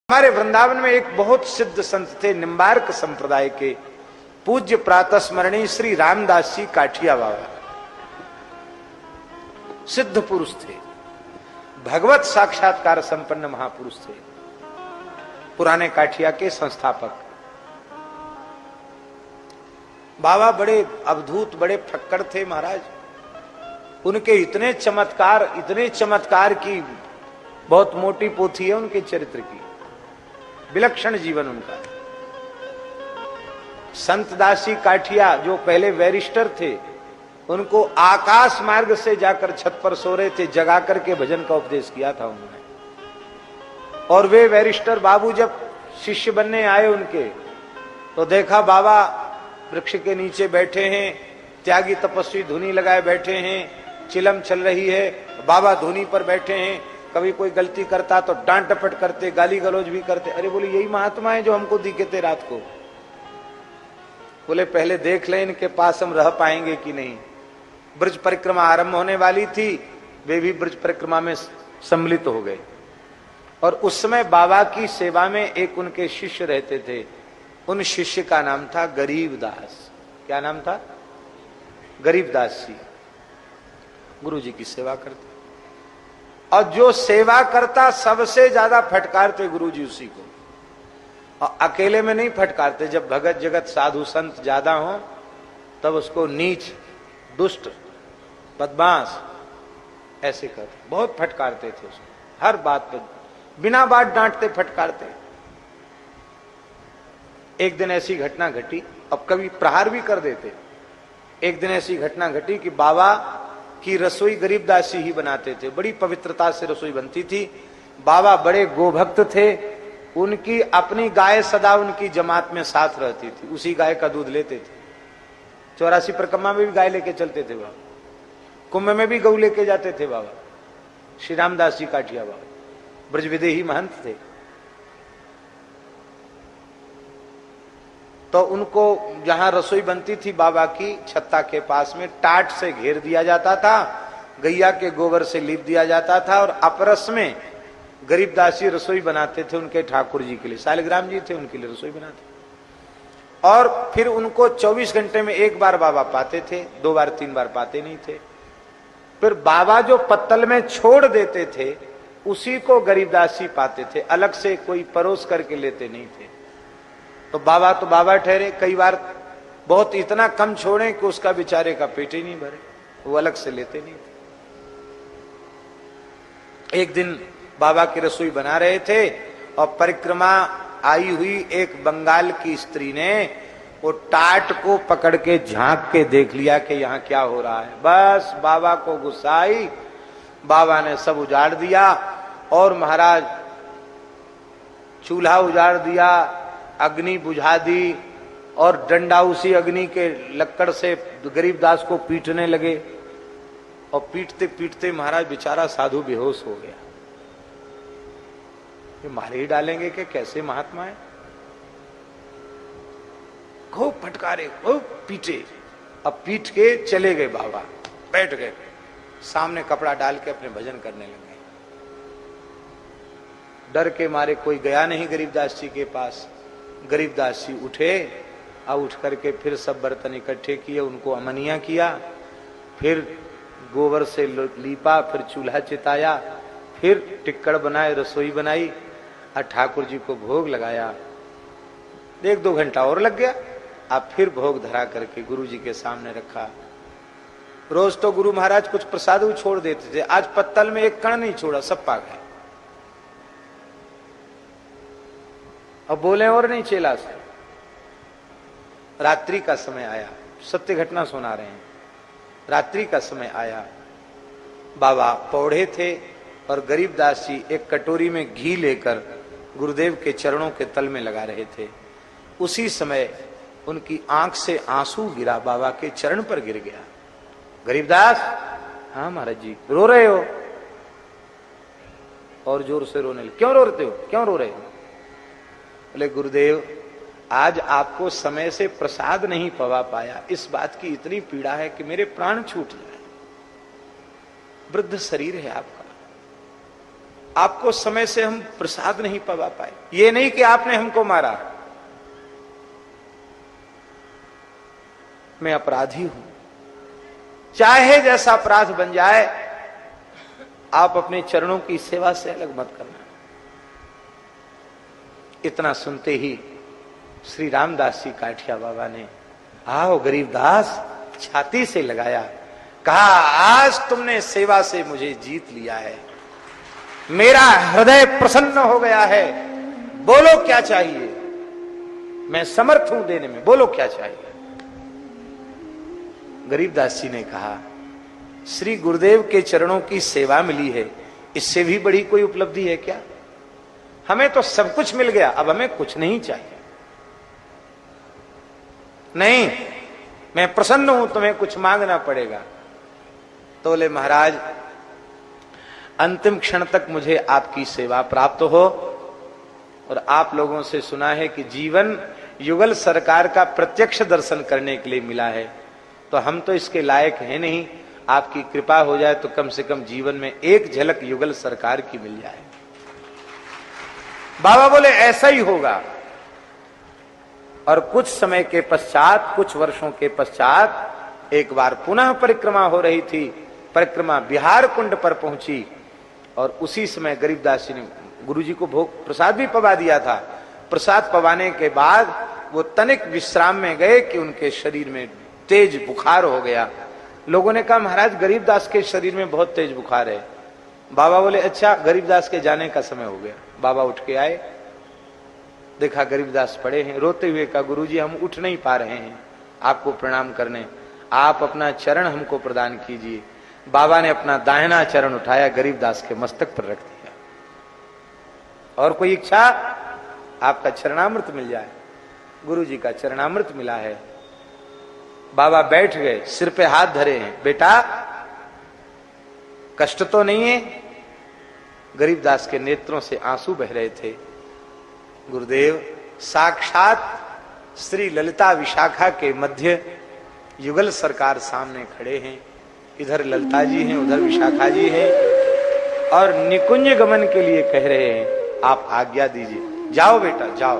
हमारे वृंदावन में एक बहुत सिद्ध संत थे, निम्बार्क संप्रदाय के पूज्य प्रातः स्मरणीय श्री रामदास जी काठिया बाबा। सिद्ध पुरुष थे, भगवत साक्षात्कार संपन्न महापुरुष थे, पुराने काठिया के संस्थापक। बाबा बड़े अवधूत, बड़े फक्कड़ थे महाराज। उनके इतने चमत्कार की बहुत मोटी पोथी है उनके चरित्र की। विलक्षण जीवन उनका। संत दासी काठिया जो पहले बैरिस्टर थे, उनको आकाश मार्ग से जाकर छत पर सो रहे थे, जगा करके भजन का उपदेश किया था उन्होंने। और वे बैरिस्टर बाबू जब शिष्य बनने आए उनके, तो देखा बाबा वृक्ष के नीचे बैठे हैं, त्यागी तपस्वी धुनी लगाए बैठे हैं, चिलम चल रही है, बाबा धुनी पर बैठे हैं। कभी कोई गलती करता तो डांट डपट करते, गाली गलौज भी करते। अरे बोले यही महात्मा है जो हमको दिखे थे रात को। बोले पहले देख लें इनके पास हम रह पाएंगे कि नहीं। ब्रज परिक्रमा आरंभ होने वाली थी, वे भी ब्रज परिक्रमा में सम्मिलित हो गए। और उस समय बाबा की सेवा में एक उनके शिष्य रहते थे। उन शिष्य का नाम था गरीबदास। क्या नाम था? गरीबदास जी। गुरु जी की सेवा करते, और जो सेवा करता सबसे ज्यादा फटकारते गुरु जी उसी को। और अकेले में नहीं फटकारते, जब भगत जगत साधु संत ज्यादा हो तब उसको नीच, दुष्ट, बदमाश ऐसे करते। बहुत फटकारते थे उसको, हर बात पे बिना बात डांटते फटकारते। एक दिन ऐसी घटना घटी, अब कभी प्रहार भी कर देते। एक दिन ऐसी घटना घटी कि बाबा की रसोई गरीबदास ही बनाते थे, बड़ी पवित्रता से रसोई बनती थी। बाबा बड़े गोभक्त थे, उनकी अपनी गाय सदा उनकी जमात में साथ रहती थी, उसी गाय का दूध लेते थे। 84 परिक्रमा में भी गाय लेके चलते थे बाबा, कुंभ में भी गऊ लेके जाते थे बाबा। श्री रामदास जी काठिया बाबा ब्रज विदेही महंत थे। तो उनको जहां रसोई बनती थी बाबा की छत्ता के पास में, टाट से घेर दिया जाता था, गैया के गोबर से लीप दिया जाता था, और अपरस में गरीबदासी रसोई बनाते थे उनके ठाकुर जी के लिए। शालिग्राम जी थे, उनके लिए रसोई बनाते। और फिर उनको 24 घंटे में एक बार बाबा पाते थे, 2 बार 3 बार पाते नहीं थे। फिर बाबा जो पत्तल में छोड़ देते थे उसी को गरीबदासी पाते थे, अलग से कोई परोस करके लेते नहीं थे। तो बाबा ठहरे। कई बार बहुत इतना कम छोड़े कि उसका बेचारे का पेट ही नहीं भरे, वो अलग से लेते नहीं थे। एक दिन बाबा की रसोई बना रहे थे और परिक्रमा आई हुई एक बंगाल की स्त्री ने वो टाट को पकड़ के झांक के देख लिया कि यहाँ क्या हो रहा है। बस बाबा को गुस्सा आई, बाबा ने सब उजाड़ दिया, और महाराज चूल्हा उजाड़ दिया, अग्नि बुझा दी, और डंडा उसी अग्नि के लक्कड़ से गरीबदास को पीटने लगे। और पीटते पीटते महाराज बेचारा साधु बेहोश हो गया। ये मारे ही डालेंगे कि कैसे महात्मा है। खूब फटकारे, खूब पीटे। अब पीट के चले गए बाबा, बैठ गए सामने, कपड़ा डाल के अपने भजन करने लगे। डर के मारे कोई गया नहीं गरीबदास जी के पास। गरीबदास जी उठे, और उठ करके फिर सब बर्तन इकट्ठे किए, उनको अमनिया किया, फिर गोबर से लीपा, फिर चूल्हा चिताया, फिर टिक्कड़ बनाए, रसोई बनाई, और ठाकुर जी को भोग लगाया। 1-2 घंटा और लग गया। अब फिर भोग धरा करके गुरु जी के सामने रखा। रोज तो गुरु महाराज कुछ प्रसाद छोड़ देते थे, आज पत्तल में एक कण नहीं छोड़ा, सब पा गए। अब बोले और नहीं चेला से। रात्रि का समय आया, सत्य घटना सुना रहे हैं। रात्रि का समय आया, बाबा पौढ़े थे, और गरीबदास जी एक कटोरी में घी लेकर गुरुदेव के चरणों के तल में लगा रहे थे। उसी समय उनकी आंख से आंसू गिरा, बाबा के चरण पर गिर गया। गरीबदास, हाँ महाराज जी, रो रहे हो? और जोर से रोने लगे। क्यों रोते हो, क्यों रो रहे हो? बोले गुरुदेव, आज आपको समय से प्रसाद नहीं पवा पाया, इस बात की इतनी पीड़ा है कि मेरे प्राण छूट जाए। वृद्ध शरीर है आपका, आपको समय से हम प्रसाद नहीं पवा पाए। ये नहीं कि आपने हमको मारा, मैं अपराधी हूं, चाहे जैसा अपराध बन जाए, आप अपने चरणों की सेवा से अलग मत करना। इतना सुनते ही श्री रामदास जी काठिया बाबा ने आओ गरीबदास छाती से लगाया, कहा आज तुमने सेवा से मुझे जीत लिया है, मेरा हृदय प्रसन्न हो गया है, बोलो क्या चाहिए, मैं समर्थ हूं देने में, बोलो क्या चाहिए। गरीबदास जी ने कहा श्री गुरुदेव के चरणों की सेवा मिली है, इससे भी बड़ी कोई उपलब्धि है क्या? हमें तो सब कुछ मिल गया, अब हमें कुछ नहीं चाहिए। नहीं, मैं प्रसन्न हूं, तुम्हें कुछ मांगना पड़ेगा। तो बोले महाराज अंतिम क्षण तक मुझे आपकी सेवा प्राप्त हो, और आप लोगों से सुना है कि जीवन युगल सरकार का प्रत्यक्ष दर्शन करने के लिए मिला है, तो हम तो इसके लायक हैं नहीं, आपकी कृपा हो जाए तो कम से कम जीवन में एक झलक युगल सरकार की मिल जाए। बाबा बोले ऐसा ही होगा। और कुछ समय के पश्चात, कुछ वर्षों के पश्चात एक बार पुनः परिक्रमा हो रही थी, परिक्रमा बिहार कुंड पर पहुंची, और उसी समय गरीबदास जी ने गुरुजी को भोग प्रसाद भी पवा दिया था। प्रसाद पवाने के बाद वो तनिक विश्राम में गए कि उनके शरीर में तेज बुखार हो गया। लोगों ने कहा महाराज गरीबदास के शरीर में बहुत तेज बुखार है। बाबा बोले अच्छा गरीबदास के जाने का समय हो गया। बाबा उठ के आए, देखा गरीबदास पड़े हैं, रोते हुए कहा गुरुजी हम उठ नहीं पा रहे हैं आपको प्रणाम करने, आप अपना चरण हमको प्रदान कीजिए। बाबा ने अपना दाहिना चरण उठाया, गरीबदास के मस्तक पर रख दिया। और कोई इच्छा? आपका चरणामृत मिल जाए। गुरुजी का चरणामृत मिला है। बाबा बैठ गए, सिर पे हाथ धरे हैं, बेटा कष्ट तो नहीं है? गरीबदास के नेत्रों से आंसू बह रहे थे। गुरुदेव साक्षात श्री ललिता विशाखा के मध्य युगल सरकार सामने खड़े हैं, इधर ललिता जी हैं, उधर विशाखा जी हैं, और निकुंज गमन के लिए कह रहे हैं आप आज्ञा दीजिए। जाओ बेटा जाओ।